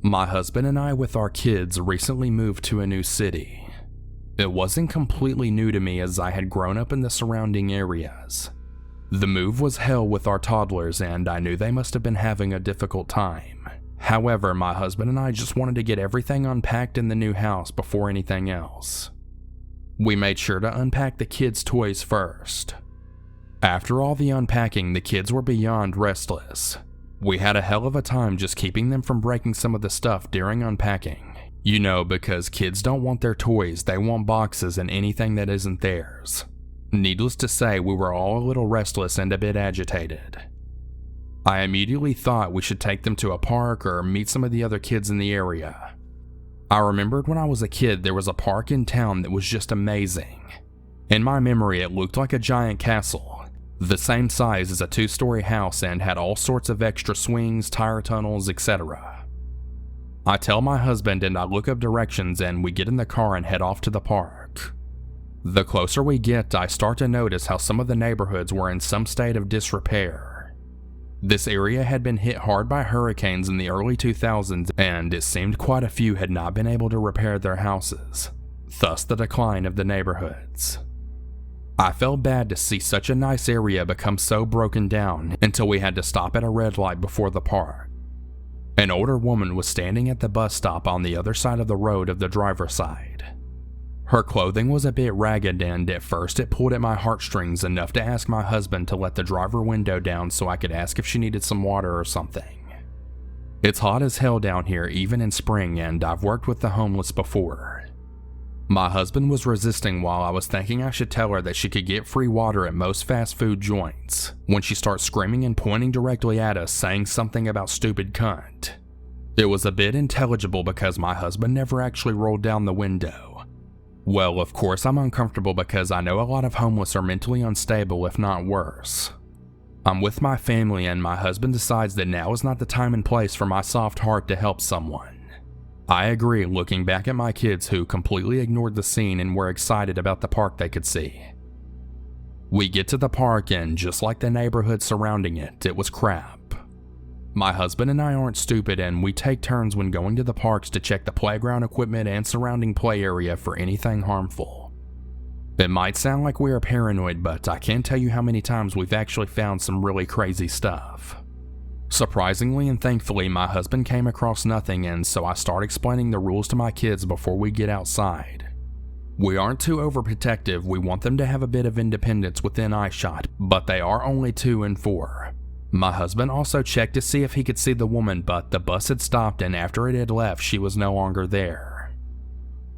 My husband and I with our kids recently moved to a new city. It wasn't completely new to me as I had grown up in the surrounding areas. The move was hell with our toddlers and I knew they must have been having a difficult time. However, my husband and I just wanted to get everything unpacked in the new house before anything else. We made sure to unpack the kids' toys first. After all the unpacking, the kids were beyond restless. We had a hell of a time just keeping them from breaking some of the stuff during unpacking. You know, because kids don't want their toys, they want boxes and anything that isn't theirs. Needless to say, we were all a little restless and a bit agitated. I immediately thought we should take them to a park or meet some of the other kids in the area. I remembered when I was a kid there was a park in town that was just amazing. In my memory, it looked like a giant castle, the same size as a 2-story house and had all sorts of extra swings, tire tunnels, etc. I tell my husband and I look up directions and we get in the car and head off to the park. The closer we get, I start to notice how some of the neighborhoods were in some state of disrepair. This area had been hit hard by hurricanes in the early 2000s and it seemed quite a few had not been able to repair their houses, thus the decline of the neighborhoods. I felt bad to see such a nice area become so broken down until we had to stop at a red light before the park. An older woman was standing at the bus stop on the other side of the road of the driver's side. Her clothing was a bit ragged and at first it pulled at my heartstrings enough to ask my husband to let the driver window down so I could ask if she needed some water or something. It's hot as hell down here even in spring and I've worked with the homeless before. My husband was resisting while I was thinking I should tell her that she could get free water at most fast food joints, when she starts screaming and pointing directly at us saying something about stupid cunt. It was a bit intelligible because my husband never actually rolled down the window. Well, of course I'm uncomfortable because I know a lot of homeless are mentally unstable if not worse. I'm with my family and my husband decides that now is not the time and place for my soft heart to help someone. I agree, looking back at my kids who completely ignored the scene and were excited about the park they could see. We get to the park and just like the neighborhood surrounding it, it was crap. My husband and I aren't stupid and we take turns when going to the parks to check the playground equipment and surrounding play area for anything harmful. It might sound like we are paranoid, but I can't tell you how many times we've actually found some really crazy stuff. Surprisingly and thankfully, my husband came across nothing and so I start explaining the rules to my kids before we get outside. We aren't too overprotective, we want them to have a bit of independence within eyeshot, but they are only 2 and 4. My husband also checked to see if he could see the woman, but the bus had stopped and after it had left, she was no longer there.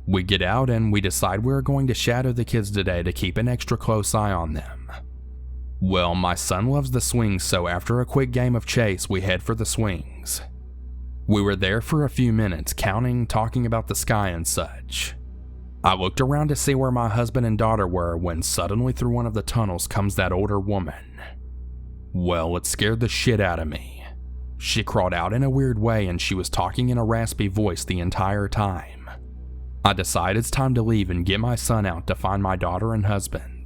We get out and we decide we are going to shadow the kids today to keep an extra close eye on them. Well, my son loves the swings, so after a quick game of chase, we head for the swings. We were there for a few minutes, counting, talking about the sky and such. I looked around to see where my husband and daughter were when suddenly through one of the tunnels comes that older woman. Well, it scared the shit out of me. She crawled out in a weird way and she was talking in a raspy voice the entire time. I decide it's time to leave and get my son out to find my daughter and husband.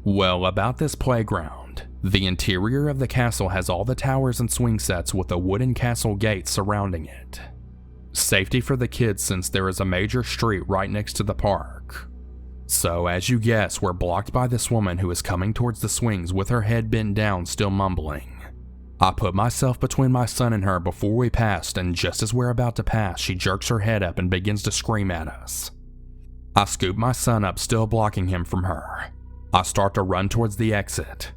Well, about this playground, the interior of the castle has all the towers and swing sets with a wooden castle gate surrounding it. Safety for the kids since there is a major street right next to the park. So as you guess, we're blocked by this woman who is coming towards the swings with her head bent down still mumbling. I put myself between my son and her before we passed and just as we're about to pass, she jerks her head up and begins to scream at us. I scoop my son up, still blocking him from her. I start to run towards the exit.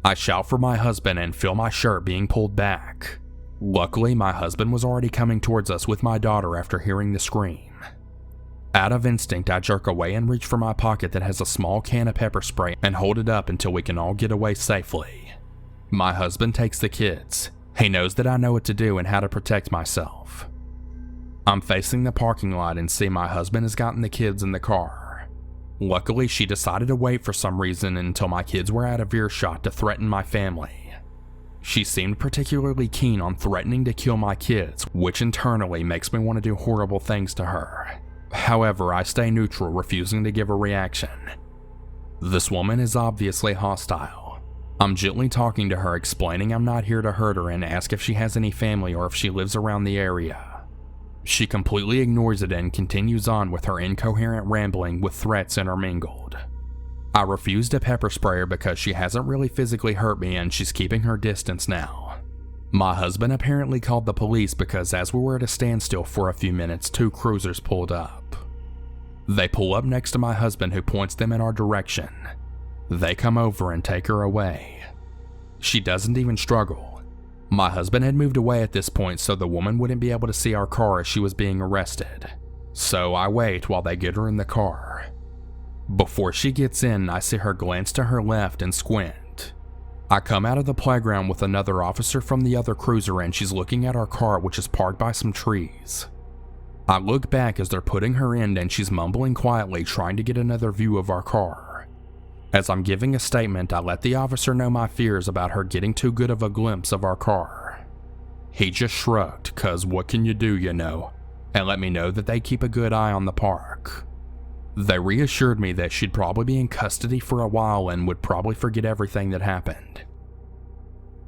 I shout for my husband and feel my shirt being pulled back. Luckily, my husband was already coming towards us with my daughter after hearing the scream. Out of instinct, I jerk away and reach for my pocket that has a small can of pepper spray and hold it up until we can all get away safely. My husband takes the kids. He knows that I know what to do and how to protect myself. I'm facing the parking lot and see my husband has gotten the kids in the car. Luckily, she decided to wait for some reason until my kids were out of earshot to threaten my family. She seemed particularly keen on threatening to kill my kids, which internally makes me want to do horrible things to her. However, I stay neutral, refusing to give a reaction. This woman is obviously hostile. I'm gently talking to her, explaining I'm not here to hurt her and ask if she has any family or if she lives around the area. She completely ignores it and continues on with her incoherent rambling with threats intermingled. I refuse to pepper spray her because she hasn't really physically hurt me and she's keeping her distance now. My husband apparently called the police because as we were at a standstill for a few minutes, 2 cruisers pulled up. They pull up next to my husband, who points them in our direction. They come over and take her away. She doesn't even struggle. My husband had moved away at this point so the woman wouldn't be able to see our car as she was being arrested. So I wait while they get her in the car. Before she gets in, I see her glance to her left and squint. I come out of the playground with another officer from the other cruiser and she's looking at our car, which is parked by some trees. I look back as they're putting her in and she's mumbling quietly, trying to get another view of our car. As I'm giving a statement, I let the officer know my fears about her getting too good of a glimpse of our car. He just shrugged, cause what can you do, you know, and let me know that they keep a good eye on the park. They reassured me that she'd probably be in custody for a while and would probably forget everything that happened.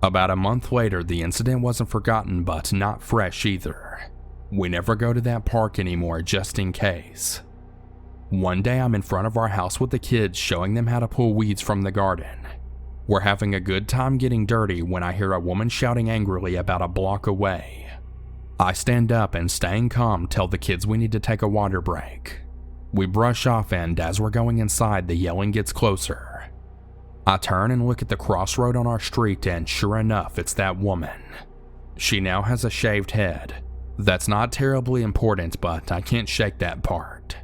About a month later, the incident wasn't forgotten, but not fresh either. We never go to that park anymore, just in case. One day I'm in front of our house with the kids, showing them how to pull weeds from the garden. We're having a good time getting dirty when I hear a woman shouting angrily about a block away. I stand up and, staying calm, tell the kids we need to take a water break. We brush off and as we're going inside, the yelling gets closer. I turn and look at the crossroad on our street and sure enough, it's that woman. She now has a shaved head. That's not terribly important, but I can't shake that part.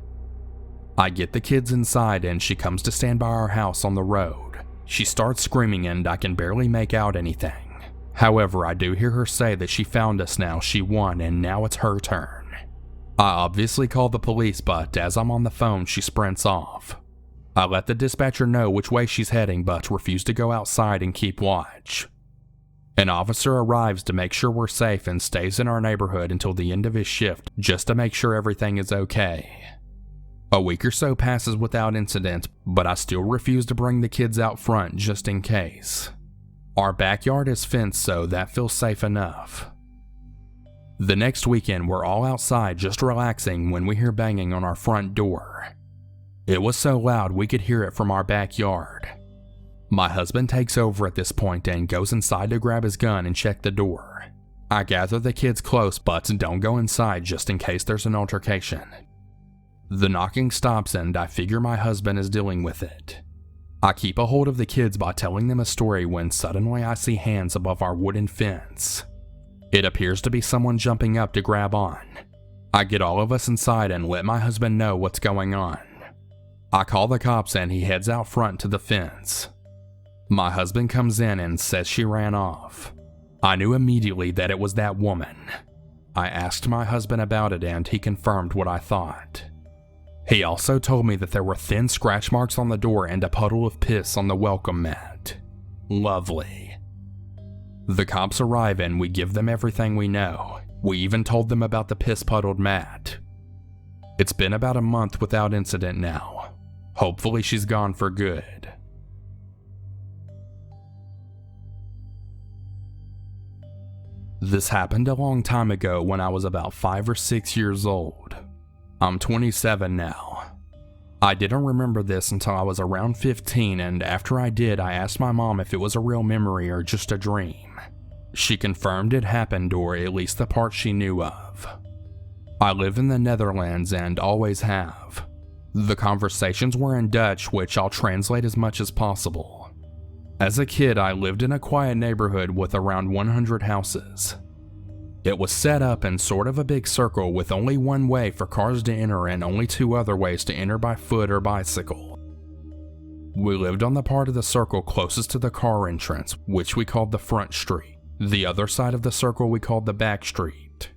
I get the kids inside and she comes to stand by our house on the road. She starts screaming and I can barely make out anything. However, I do hear her say that she found us now, she won, and now it's her turn. I obviously call the police, but as I'm on the phone, she sprints off. I let the dispatcher know which way she's heading, but refuse to go outside and keep watch. An officer arrives to make sure we're safe and stays in our neighborhood until the end of his shift, just to make sure everything is okay. A week or so passes without incident, but I still refuse to bring the kids out front just in case. Our backyard is fenced, so that feels safe enough. The next weekend, we're all outside just relaxing when we hear banging on our front door. It was so loud we could hear it from our backyard. My husband takes over at this point and goes inside to grab his gun and check the door. I gather the kids close, but don't go inside just in case there's an altercation. The knocking stops and I figure my husband is dealing with it. I keep a hold of the kids by telling them a story when suddenly I see hands above our wooden fence. It appears to be someone jumping up to grab on. I get all of us inside and let my husband know what's going on. I call the cops and he heads out front to the fence. My husband comes in and says she ran off. I knew immediately that it was that woman. I asked my husband about it and he confirmed what I thought. He also told me that there were thin scratch marks on the door and a puddle of piss on the welcome mat. Lovely. The cops arrive and we give them everything we know. We even told them about the piss-puddled mat. It's been about a month without incident now. Hopefully she's gone for good. This happened a long time ago when I was about 5 or 6 years old. I'm 27 now. I didn't remember this until I was around 15, and after I did, I asked my mom if it was a real memory or just a dream. She confirmed it happened, or at least the part she knew of. I live in the Netherlands and always have. The conversations were in Dutch, which I'll translate as much as possible. As a kid, I lived in a quiet neighborhood with around 100 houses. It was set up in sort of a big circle with only one way for cars to enter and only 2 other ways to enter by foot or bicycle. We lived on the part of the circle closest to the car entrance, which we called the front street. The other side of the circle we called the back street.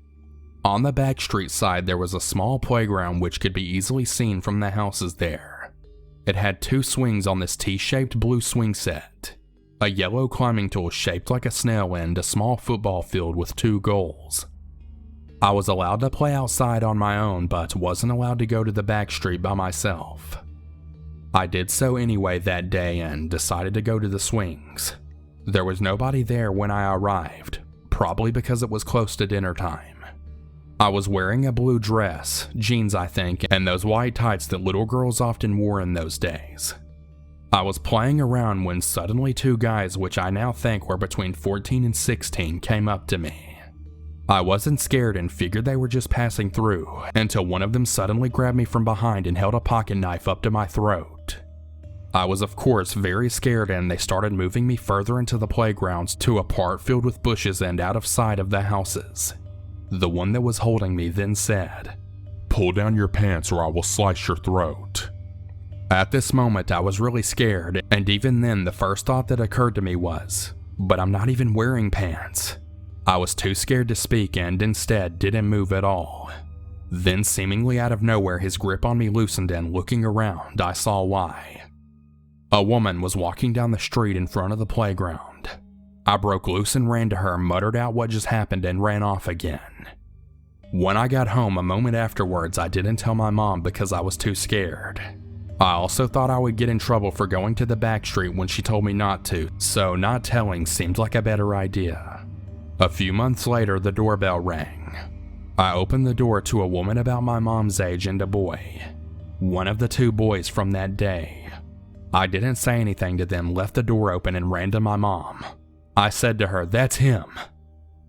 On the back street side, there was a small playground which could be easily seen from the houses there. It had 2 swings on this T-shaped blue swing set, a yellow climbing tool shaped like a snail, and a small football field with 2 goals. I was allowed to play outside on my own, but wasn't allowed to go to the back street by myself. I did so anyway that day and decided to go to the swings. There was nobody there when I arrived, probably because it was close to dinner time. I was wearing a blue dress, jeans I think, and those white tights that little girls often wore in those days. I was playing around when suddenly two guys, which I now think were between 14 and 16, came up to me. I wasn't scared and figured they were just passing through, until one of them suddenly grabbed me from behind and held a pocket knife up to my throat. I was of course very scared, and they started moving me further into the playgrounds to a part filled with bushes and out of sight of the houses. The one that was holding me then said, "Pull down your pants or I will slice your throat." At this moment I was really scared, and even then the first thought that occurred to me was, but I'm not even wearing pants. I was too scared to speak and instead didn't move at all. Then seemingly out of nowhere his grip on me loosened, and looking around I saw why. A woman was walking down the street in front of the playground. I broke loose and ran to her, muttered out what just happened, and ran off again. When I got home a moment afterwards, I didn't tell my mom because I was too scared. I also thought I would get in trouble for going to the back street when she told me not to, so not telling seemed like a better idea. A few months later, the doorbell rang. I opened the door to a woman about my mom's age and a boy. One of the two boys from that day. I didn't say anything to them, left the door open, and ran to my mom. I said to her, "That's him."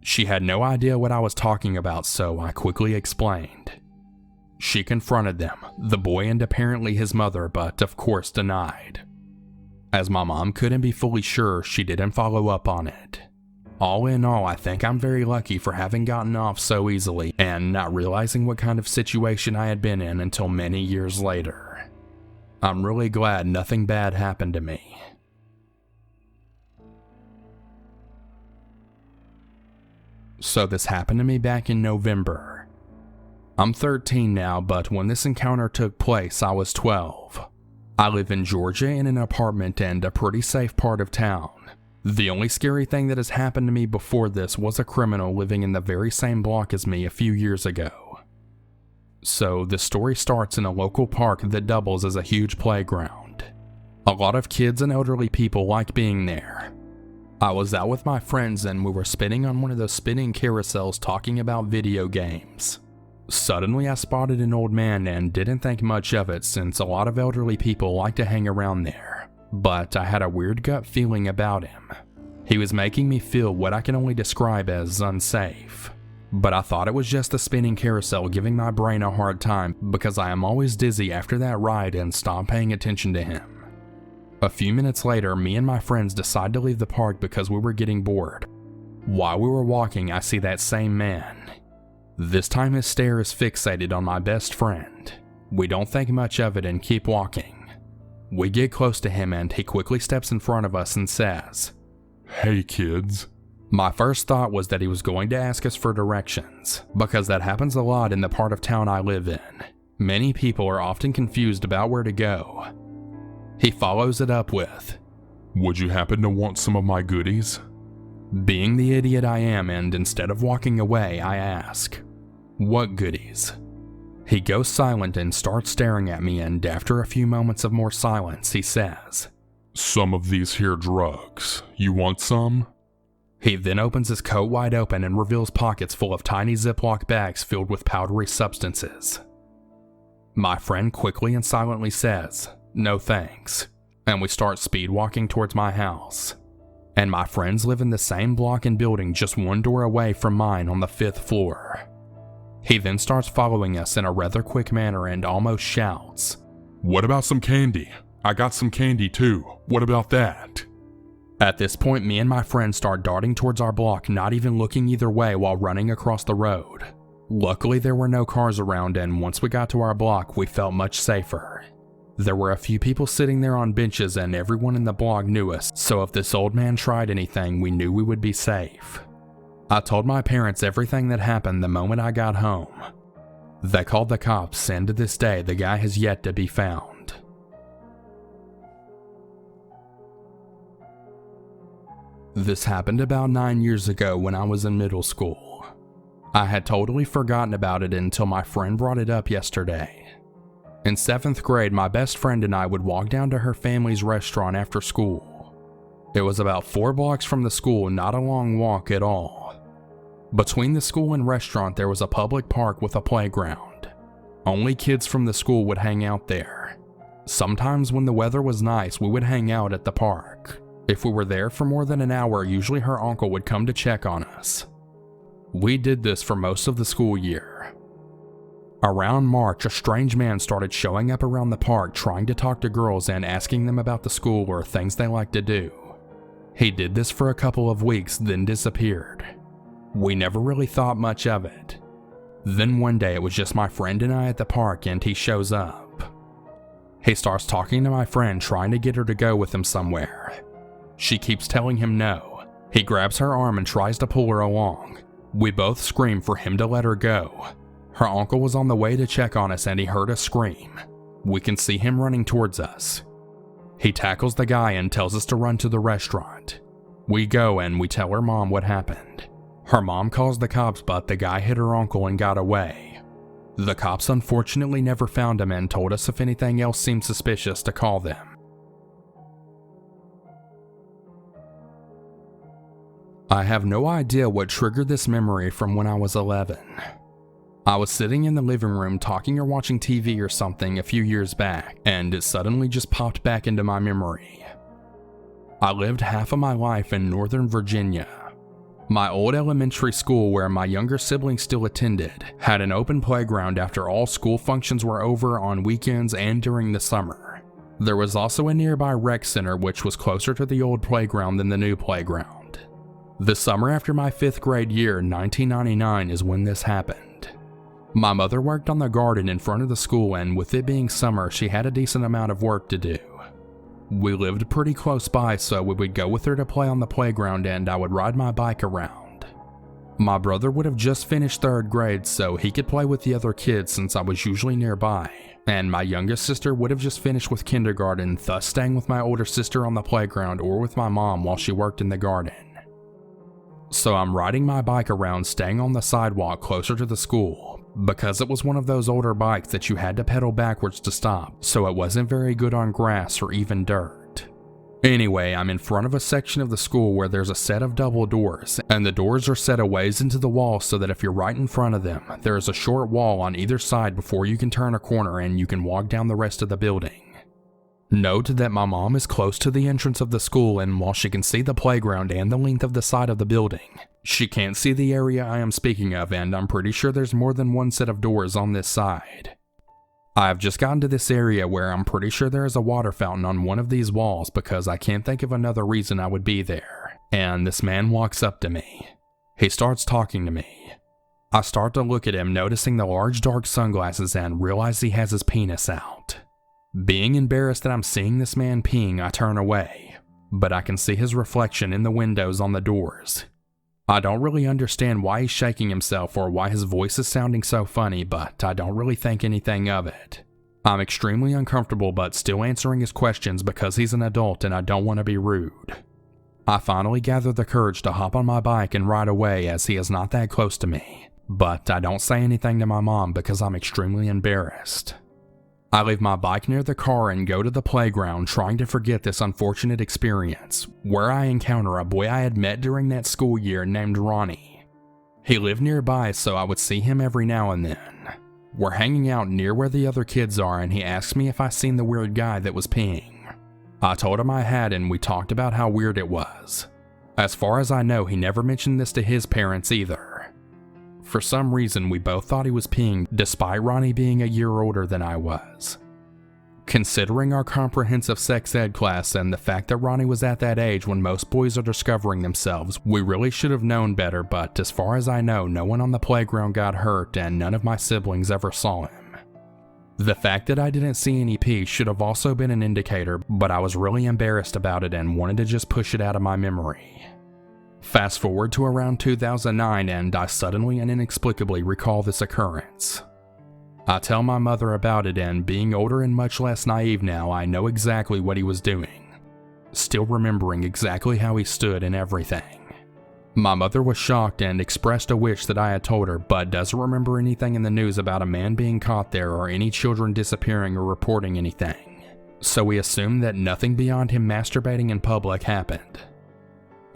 She had no idea what I was talking about, so I quickly explained. She confronted them, the boy and apparently his mother, but of course denied. As my mom couldn't be fully sure, she didn't follow up on it. All in all, I think I'm very lucky for having gotten off so easily and not realizing what kind of situation I had been in until many years later. I'm really glad nothing bad happened to me. So this happened to me back in November. I'm 13 now, but when this encounter took place, I was 12. I live in Georgia in an apartment and a pretty safe part of town. The only scary thing that has happened to me before this was a criminal living in the very same block as me a few years ago. So the story starts in a local park that doubles as a huge playground. A lot of kids and elderly people like being there. I was out with my friends and we were spinning on one of those spinning carousels talking about video games. Suddenly I spotted an old man and didn't think much of it since a lot of elderly people like to hang around there, but I had a weird gut feeling about him. He was making me feel what I can only describe as unsafe. But I thought it was just the spinning carousel giving my brain a hard time because I am always dizzy after that ride and stopped paying attention to him. A few minutes later, me and my friends decide to leave the park because we were getting bored. While we were walking, I see that same man. This time his stare is fixated on my best friend. We don't think much of it and keep walking. We get close to him and he quickly steps in front of us and says, "Hey kids." My first thought was that he was going to ask us for directions, because that happens a lot in the part of town I live in. Many people are often confused about where to go. He follows it up with, "Would you happen to want some of my goodies?" Being the idiot I am, and instead of walking away, I ask, "What goodies?" He goes silent and starts staring at me, and after a few moments of more silence, he says, "Some of these here drugs. You want some?" He then opens his coat wide open and reveals pockets full of tiny Ziploc bags filled with powdery substances. My friend quickly and silently says, "No thanks," and we start speed walking towards my house. And my friends live in the same block and building just one door away from mine on the 5th floor. He then starts following us in a rather quick manner and almost shouts, "What about some candy? I got some candy too. What about that?" At this point, me and my friend start darting towards our block, not even looking either way while running across the road. Luckily, there were no cars around, and once we got to our block, we felt much safer. There were a few people sitting there on benches and everyone in the block knew us, so if this old man tried anything, we knew we would be safe. I told my parents everything that happened the moment I got home. They called the cops, and to this day, the guy has yet to be found. This happened about 9 years ago when I was in middle school. I had totally forgotten about it until my friend brought it up yesterday. In 7th grade, my best friend and I would walk down to her family's restaurant after school. It was about 4 blocks from the school, not a long walk at all. Between the school and restaurant there was a public park with a playground. Only kids from the school would hang out there. Sometimes when the weather was nice, we would hang out at the park. If we were there for more than an hour, usually her uncle would come to check on us. We did this for most of the school year. Around March, a strange man started showing up around the park trying to talk to girls and asking them about the school or things they like to do. He did this for a couple of weeks, then disappeared. We never really thought much of it. Then one day it was just my friend and I at the park and he shows up. He starts talking to my friend, trying to get her to go with him somewhere. She keeps telling him no. He grabs her arm and tries to pull her along. We both scream for him to let her go. Her uncle was on the way to check on us and he heard us scream. We can see him running towards us. He tackles the guy and tells us to run to the restaurant. We go and we tell her mom what happened. Her mom calls the cops, but the guy hit her uncle and got away. The cops unfortunately never found him and told us if anything else seemed suspicious to call them. I have no idea what triggered this memory from when I was 11. I was sitting in the living room talking or watching TV or something a few years back, and it suddenly just popped back into my memory. I lived half of my life in Northern Virginia. My old elementary school, where my younger siblings still attended, had an open playground after all school functions were over on weekends and during the summer. There was also a nearby rec center which was closer to the old playground than the new playground. The summer after my 5th grade year, 1999, is when this happened. My mother worked on the garden in front of the school, and with it being summer, she had a decent amount of work to do. We lived pretty close by, so we would go with her to play on the playground and I would ride my bike around. My brother would have just finished 3rd grade, so he could play with the other kids since I was usually nearby, and my youngest sister would have just finished with kindergarten, thus staying with my older sister on the playground or with my mom while she worked in the garden. So I'm riding my bike around, staying on the sidewalk closer to the school, because it was one of those older bikes that you had to pedal backwards to stop, so it wasn't very good on grass or even dirt. Anyway, I'm in front of a section of the school where there's a set of double doors, and the doors are set a ways into the wall so that if you're right in front of them, there is a short wall on either side before you can turn a corner and you can walk down the rest of the building. Note that my mom is close to the entrance of the school, and while she can see the playground and the length of the side of the building, she can't see the area I am speaking of, and I'm pretty sure there's more than one set of doors on this side. I've just gotten to this area where I'm pretty sure there is a water fountain on one of these walls because I can't think of another reason I would be there, and this man walks up to me. He starts talking to me. I start to look at him, noticing the large dark sunglasses, and realize he has his penis out. Being embarrassed that I'm seeing this man peeing, I turn away, but I can see his reflection in the windows on the doors. I don't really understand why he's shaking himself or why his voice is sounding so funny, but I don't really think anything of it. I'm extremely uncomfortable but still answering his questions because he's an adult and I don't want to be rude. I finally gather the courage to hop on my bike and ride away as he is not that close to me, but I don't say anything to my mom because I'm extremely embarrassed. I leave my bike near the car and go to the playground trying to forget this unfortunate experience, where I encounter a boy I had met during that school year named Ronnie. He lived nearby, so I would see him every now and then. We're hanging out near where the other kids are, and he asked me if I seen the weird guy that was peeing. I told him I had, and we talked about how weird it was. As far as I know, he never mentioned this to his parents either. For some reason, we both thought he was peeing, despite Ronnie being a year older than I was. Considering our comprehensive sex ed class and the fact that Ronnie was at that age when most boys are discovering themselves, we really should have known better, but as far as I know, no one on the playground got hurt and none of my siblings ever saw him. The fact that I didn't see any pee should have also been an indicator, but I was really embarrassed about it and wanted to just push it out of my memory. Fast forward to around 2009 and I suddenly and inexplicably recall this occurrence. I tell my mother about it, and being older and much less naive now, I know exactly what he was doing. Still remembering exactly how he stood and everything. My mother was shocked and expressed a wish that I had told her, but doesn't remember anything in the news about a man being caught there or any children disappearing or reporting anything. So we assumed that nothing beyond him masturbating in public happened.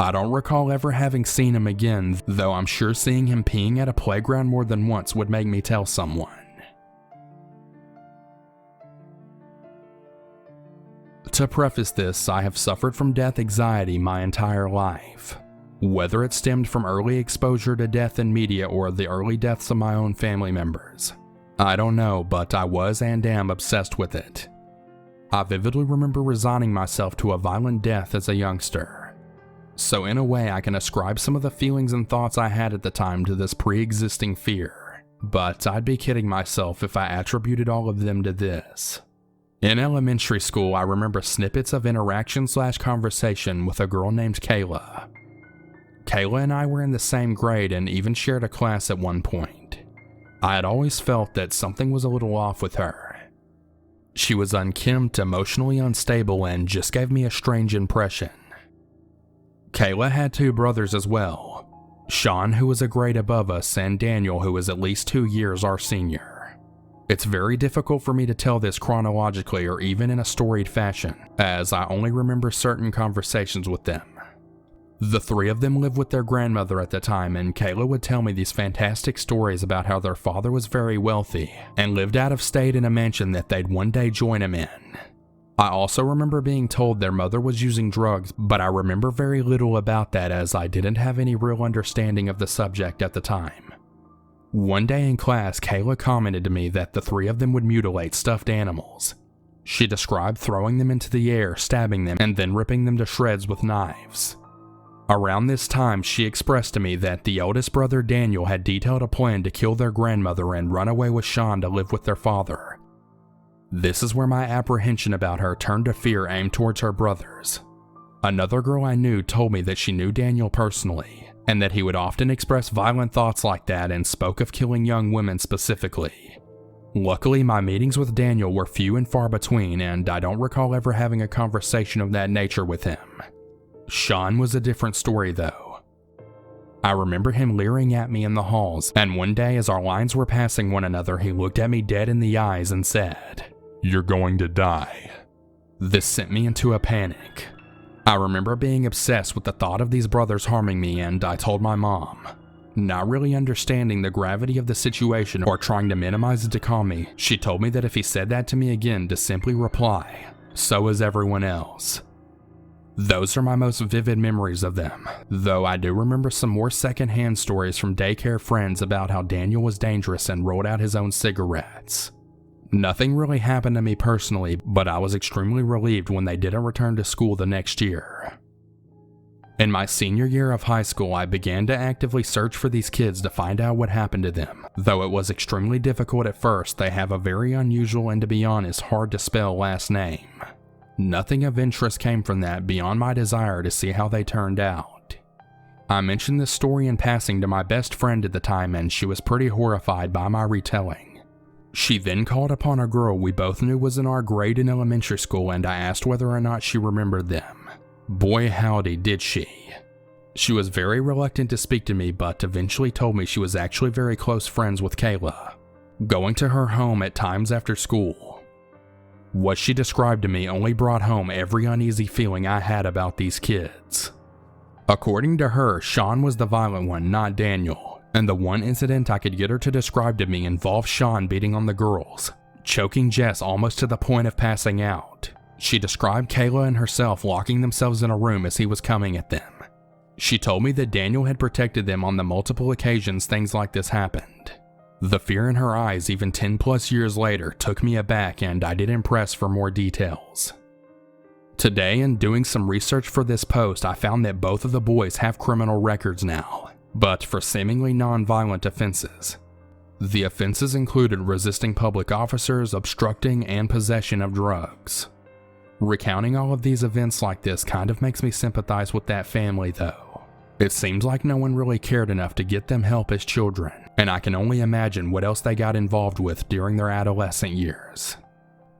I don't recall ever having seen him again, though I'm sure seeing him peeing at a playground more than once would make me tell someone. To preface this, I have suffered from death anxiety my entire life. Whether it stemmed from early exposure to death in media or the early deaths of my own family members, I don't know, but I was and am obsessed with it. I vividly remember resigning myself to a violent death as a youngster. So in a way, I can ascribe some of the feelings and thoughts I had at the time to this pre-existing fear, but I'd be kidding myself if I attributed all of them to this. In elementary school, I remember snippets of interaction/conversation with a girl named Calla. Calla and I were in the same grade and even shared a class at one point. I had always felt that something was a little off with her. She was unkempt, emotionally unstable, and just gave me a strange impression. Calla had 2 brothers as well, Sean, who was a grade above us, and Daniel, who was at least 2 years our senior. It's very difficult for me to tell this chronologically or even in a storied fashion, as I only remember certain conversations with them. The 3 of them lived with their grandmother at the time, and Calla would tell me these fantastic stories about how their father was very wealthy and lived out of state in a mansion that they'd one day join him in. I also remember being told their mother was using drugs, but I remember very little about that as I didn't have any real understanding of the subject at the time. One day in class, Calla commented to me that the 3 of them would mutilate stuffed animals. She described throwing them into the air, stabbing them, and then ripping them to shreds with knives. Around this time, she expressed to me that the eldest brother Daniel had detailed a plan to kill their grandmother and run away with Sean to live with their father. This is where my apprehension about her turned to fear aimed towards her brothers. Another girl I knew told me that she knew Daniel personally, and that he would often express violent thoughts like that and spoke of killing young women specifically. Luckily, my meetings with Daniel were few and far between, and I don't recall ever having a conversation of that nature with him. Sean was a different story though. I remember him leering at me in the halls, and one day as our lines were passing one another, he looked at me dead in the eyes and said, "You're going to die." This sent me into a panic. I remember being obsessed with the thought of these brothers harming me, and I told my mom. Not really understanding the gravity of the situation or trying to minimize it to calm me, she told me that if he said that to me again, to simply reply, "So is everyone else." Those are my most vivid memories of them, though I do remember some more secondhand stories from daycare friends about how Daniel was dangerous and rolled out his own cigarettes. Nothing really happened to me personally, but I was extremely relieved when they didn't return to school the next year. In my senior year of high school, I began to actively search for these kids to find out what happened to them. Though it was extremely difficult at first, they have a very unusual and, to be honest, hard to spell last name. Nothing of interest came from that beyond my desire to see how they turned out. I mentioned this story in passing to my best friend at the time, and she was pretty horrified by my retelling. She then called upon a girl we both knew was in our grade in elementary school, and I asked whether or not she remembered them. Boy howdy did she. She was very reluctant to speak to me, but eventually told me she was actually very close friends with Calla, going to her home at times after school. What she described to me only brought home every uneasy feeling I had about these kids. According to her, Sean was the violent one, not Daniel, and the one incident I could get her to describe to me involved Sean beating on the girls, choking Jess almost to the point of passing out. She described Calla and herself locking themselves in a room as he was coming at them. She told me that Daniel had protected them on the multiple occasions things like this happened. The fear in her eyes, even 10+ years later, took me aback, and I didn't press for more details. Today, in doing some research for this post, I found that both of the boys have criminal records now, but for seemingly non-violent offenses. The offenses included resisting public officers, obstructing, and possession of drugs. Recounting all of these events like this kind of makes me sympathize with that family though. It seems like no one really cared enough to get them help as children, and I can only imagine what else they got involved with during their adolescent years.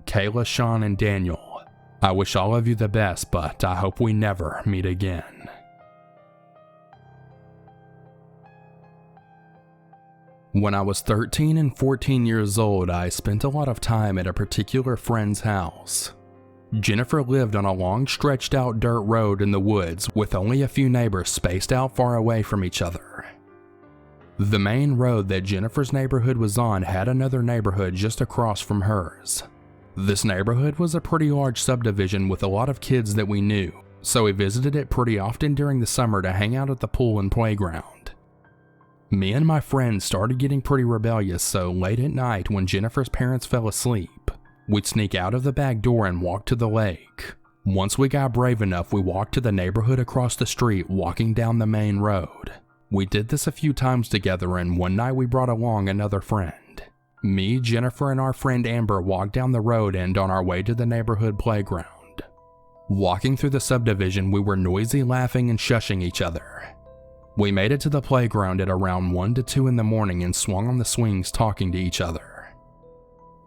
Calla, Sean, and Daniel, I wish all of you the best, but I hope we never meet again. When I was 13 and 14 years old, I spent a lot of time at a particular friend's house. Jennifer lived on a long stretched out dirt road in the woods with only a few neighbors spaced out far away from each other. The main road that Jennifer's neighborhood was on had another neighborhood just across from hers. This neighborhood was a pretty large subdivision with a lot of kids that we knew, so we visited it pretty often during the summer to hang out at the pool and playground. Me and my friends started getting pretty rebellious, so late at night when Jennifer's parents fell asleep, we'd sneak out of the back door and walk to the lake. Once we got brave enough, we walked to the neighborhood across the street, walking down the main road. We did this a few times together, and one night we brought along another friend. Me, Jennifer, and our friend Amber walked down the road and on our way to the neighborhood playground. Walking through the subdivision, we were noisy, laughing and shushing each other. We made it to the playground at around 1 to 2 in the morning and swung on the swings talking to each other.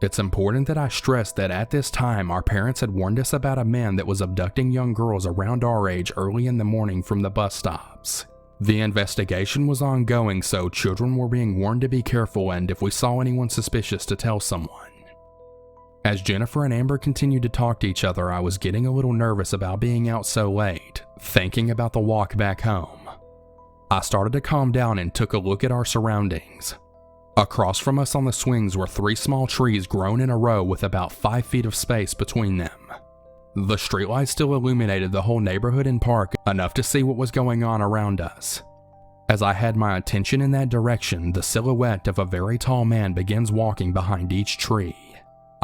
It's important that I stress that at this time our parents had warned us about a man that was abducting young girls around our age early in the morning from the bus stops. The investigation was ongoing, so children were being warned to be careful and if we saw anyone suspicious to tell someone. As Jennifer and Amber continued to talk to each other, I was getting a little nervous about being out so late, thinking about the walk back home. I started to calm down and took a look at our surroundings. Across from us on the swings were 3 small trees grown in a row with about 5 feet of space between them. The streetlights still illuminated the whole neighborhood and park enough to see what was going on around us. As I had my attention in that direction, the silhouette of a very tall man begins walking behind each tree.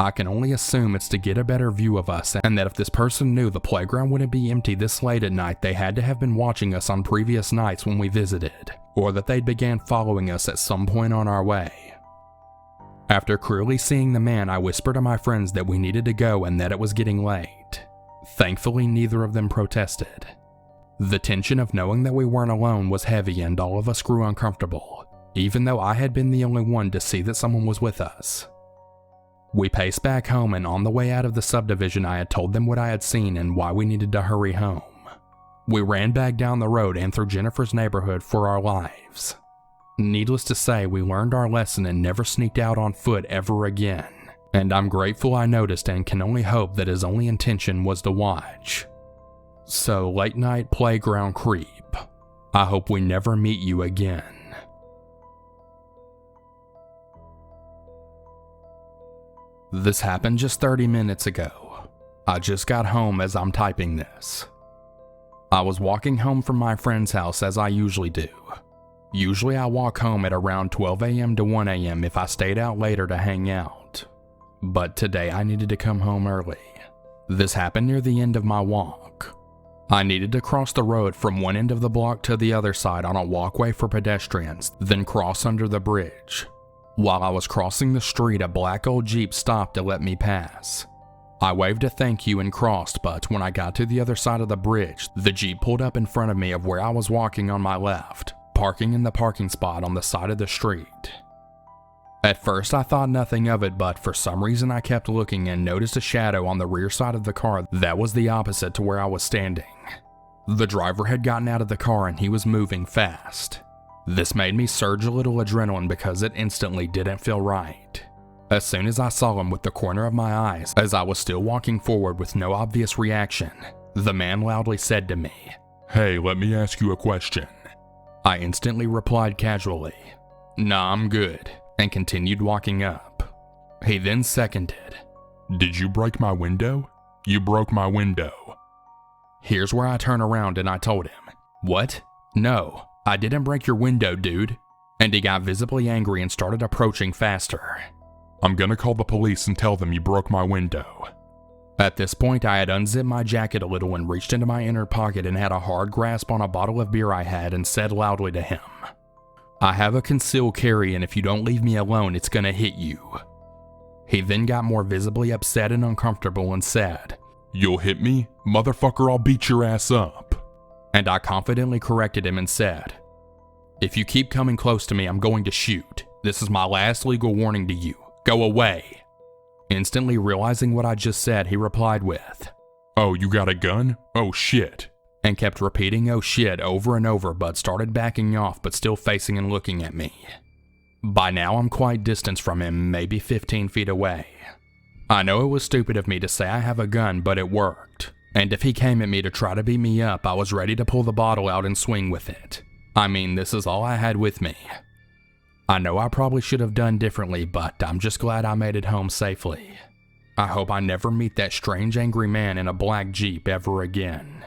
I can only assume it's to get a better view of us, and that if this person knew the playground wouldn't be empty this late at night, they had to have been watching us on previous nights when we visited, or that they'd began following us at some point on our way. After clearly seeing the man, I whispered to my friends that we needed to go and that it was getting late. Thankfully, neither of them protested. The tension of knowing that we weren't alone was heavy and all of us grew uncomfortable, even though I had been the only one to see that someone was with us. We paced back home, and on the way out of the subdivision I had told them what I had seen and why we needed to hurry home. We ran back down the road and through Jennifer's neighborhood for our lives. Needless to say, we learned our lesson and never sneaked out on foot ever again, and I'm grateful I noticed and can only hope that his only intention was to watch. So, late night playground creep, I hope we never meet you again. This happened just 30 minutes ago. I just got home as I'm typing this. I was walking home from my friend's house as I usually do. Usually I walk home at around 12 a.m. to 1 a.m. if I stayed out later to hang out. But today I needed to come home early. This happened near the end of my walk. I needed to cross the road from one end of the block to the other side on a walkway for pedestrians, then cross under the bridge. While I was crossing the street, a black old Jeep stopped to let me pass. I waved a thank you and crossed, but when I got to the other side of the bridge, the Jeep pulled up in front of me of where I was walking on my left, parking in the parking spot on the side of the street. At first I thought nothing of it, but for some reason I kept looking and noticed a shadow on the rear side of the car that was the opposite to where I was standing. The driver had gotten out of the car and he was moving fast. This made me surge a little adrenaline because it instantly didn't feel right. As soon as I saw him with the corner of my eyes, as I was still walking forward with no obvious reaction, the man loudly said to me, "Hey, let me ask you a question." I instantly replied casually, "Nah, I'm good," and continued walking up. He then seconded, "Did you break my window? You broke my window." Here's where I turn around and I told him, "What? No, I didn't break your window, dude." And he got visibly angry and started approaching faster. "I'm gonna call the police and tell them you broke my window." At this point, I had unzipped my jacket a little and reached into my inner pocket and had a hard grasp on a bottle of beer I had and said loudly to him, "I have a concealed carry, and if you don't leave me alone, it's gonna hit you." He then got more visibly upset and uncomfortable and said, "You'll hit me? Motherfucker, I'll beat your ass up." And I confidently corrected him and said, "If you keep coming close to me, I'm going to shoot. This is my last legal warning to you. Go away." Instantly realizing what I just said, he replied with, "Oh, you got a gun? Oh shit," and kept repeating "oh shit" over and over, but started backing off but still facing and looking at me. By now I'm quite distant from him, maybe 15 feet away. I know it was stupid of me to say I have a gun, but it worked. And if he came at me to try to beat me up, I was ready to pull the bottle out and swing with it. I mean, this is all I had with me. I know I probably should have done differently, but I'm just glad I made it home safely. I hope I never meet that strange angry man in a black Jeep ever again.